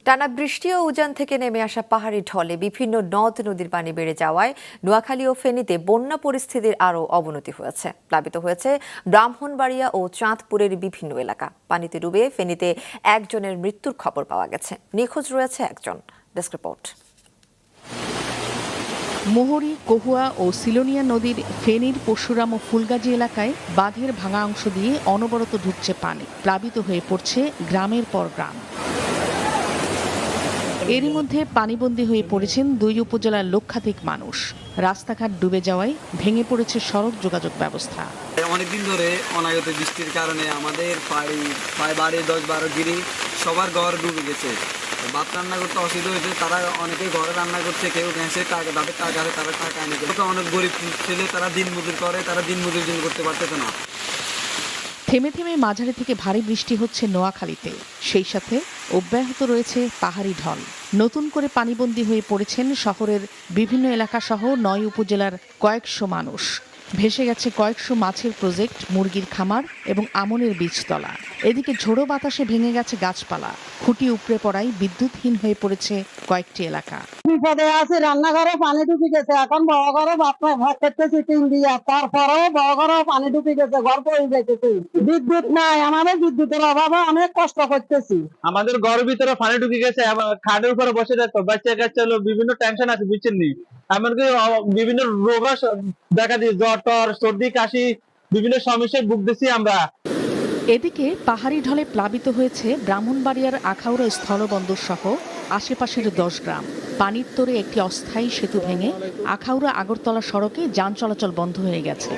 টানা বৃষ্টি ও উজান থেকে নেমে আসা পাহাড়ি ঢলে বিভিন্ন নদ নদীর পানি বেড়ে যাওয়ায় নোয়াখালী ও ফেনীতে বন্যা পরিস্থিতির আরও অবনতি হয়েছে। প্লাবিত হয়েছে ব্রাহ্মণবাড়িয়া ও চাঁদপুরের বিভিন্ন এলাকা। পানিতে ডুবে ফেনীতে একজনের মৃত্যুর খবর পাওয়া গেছে, নিখোঁজ রয়েছে একজন। Desk report. মোহরী, কহুয়া ও সিলোনিয়া নদীর ফেনীর পরশুরাম ও ফুলগাজী এলাকায় বাঁধের ভাঙা অংশ দিয়ে অনবরত ঢুকছে পানি। প্লাবিত হয়ে পড়ছে গ্রামের পর গ্রাম। এরই মধ্যে পানিবন্দী হয়ে পড়েছেন দুই উপজেলার লক্ষাধিক মানুষ। রাস্তাঘাট ডুবে যাওয়ায় ভেঙে পড়েছে সড়ক যোগাযোগ ব্যবস্থা। অনেকদিন ধরে অনাগত বৃষ্টির কারণে আমাদের প্রায় বাড়ি 10-12 গিরি সবার ঘর ডুবে গেছে। ভাত রান্না করতে অসুবিধা হয়েছে, তারা অনেকেই ঘরে রান্না করছে, কেউ গেছে টাকা, তাদের টাকা আছে, তারা টাকা এনে দেয়। অনেক গরিব ছেলে, তারা দিন মজুর করে, তারা দিন মজুর জন্য করতে পারতেছে না। থেমে থেমে মাঝারি থেকে ভারী বৃষ্টি হচ্ছে নোয়াখালীতে, সেই সাথে অব্যাহত রয়েছে পাহাড়ি ঢল। নতুন করে পানিবন্দী হয়ে পড়েছেন শহরের বিভিন্ন এলাকা সহ 9 উপজেলার কয়েকশো মানুষ। ভেসে গেছে কয়েকশো মাছের প্রজেক্ট, মুরগির খামার এবং আমনের বীজতলা। এদিকে ঝোড়ো বাতাসে ভেঙে গেছে গাছপালা। খুঁটি উপড়ে পড়ায় বিদ্যুৎহীন হয়ে পড়েছে কয়েকটি এলাকা। বিপদে আছে, রান্নাঘরে পানি ঢুকে গেছে, এখন বড় ঘরে ভাত খেতেছি টিন দিয়া, তারপরেও বড় ঘরে পানি ঢুকে গেছে, ঘর পড়ে যাইতেছে। বিদ্যুৎ নাই, আমাদের বিদ্যুতের অভাবে অনেক কষ্ট করতেছি। আমাদের ঘরের ভিতরে পানি ঢুকে গেছে, খাটের উপরে বসে যেত, বাচ্চা কাচ্চা বিভিন্ন টেনশন আছে, বুঝছেন নি। এমনকি বিভিন্ন রোগ দেখা দিচ্ছে, জ্বর টর, সর্দি কাশি, বিভিন্ন সমস্যায় ভুগতেছি আমরা। এদিকে পাহাড়ি ঢলে প্লাবিত হয়েছে ব্রাহ্মণবাড়িয়ার আখাউড়া স্থলবন্দর সহ আশেপাশের 10 গ্রাম। পানির তোরে একটি অস্থায়ী সেতু ভেঙে আখাউড়া আগরতলা সড়কে যান চলাচল বন্ধ হয়ে গেছে।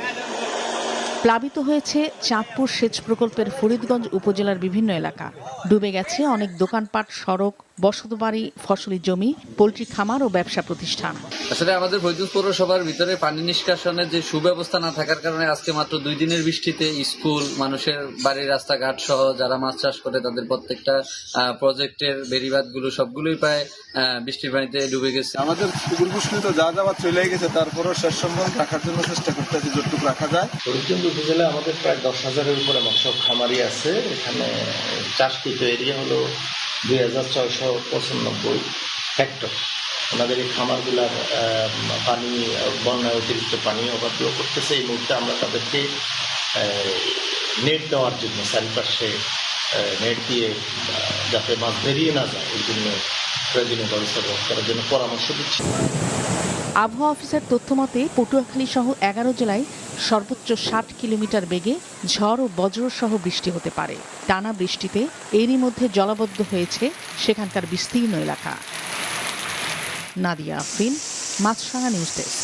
প্লাবিত হয়েছে চাঁদপুর সেচ প্রকল্পের ফরিদগঞ্জ উপজেলার বিভিন্ন এলাকা। ডুবে গেছে অনেক দোকানপাট, সড়ক, বসতবাড়ি, ফসলি জমি, পোল্ট্রি খামার ও ব্যবসা প্রতিষ্ঠান। আসলে আমাদের ফরিদগঞ্জ পৌরসভার ভিতরে পানি নিষ্কাশনের যে সুব্যবস্থা না থাকার কারণে আজকে মাত্র 2 দিনের বৃষ্টিতে স্কুল, মানুষের বাড়ির রাস্তাঘাট সহ যারা মাছ চাষ করে তাদের প্রত্যেকটা প্রজেক্টের বেড়িবাঁধগুলো সবগুলোই প্রায় বৃষ্টির পানিতে ডুবে গেছে। আমাদের পুকুরপুষ্কৃত যা যাওয়ার চলে গেছে, তারপরও শেষ সম্বল রাখার জন্য চেষ্টা করতেছি যতটুকু রাখা যায়। ফরিদগঞ্জ উপজেলায় আমাদের প্রায় 10,000-এর উপরে মৎস্য খামারি আছে। এখানে চাষকৃত এরিয়া হলো 2,695 হেক্টর। ওনাদের এই খামারগুলার পানি, বন্যায় অতিরিক্ত পানি ওভারফ্লো করতেছে। এই মুহূর্তে আমরা তাদেরকে নেট দেওয়ার জন্য চারিপাশে নেট দিয়ে যাতে মাছ বেরিয়ে না যায় এই জন্য প্রয়োজনীয় ব্যবস্থা গ্রহণ করার জন্য পরামর্শ দিচ্ছি। আবহাওয়া অফিসের তথ্যমতে পটুয়াখালী সহ 11 জেলায় সর্বোচ্চ 60 কিলোমিটার বেগে ঝড় ও বজ্র সহ বৃষ্টি হতে পারে। টানা বৃষ্টিতে এরই মধ্যে জলাবদ্ধ হয়েছে সেখানকার বিস্তীর্ণ এলাকা। নাদিয়া আফরিন, মাছরাঙা নিউজ ডেস্ক।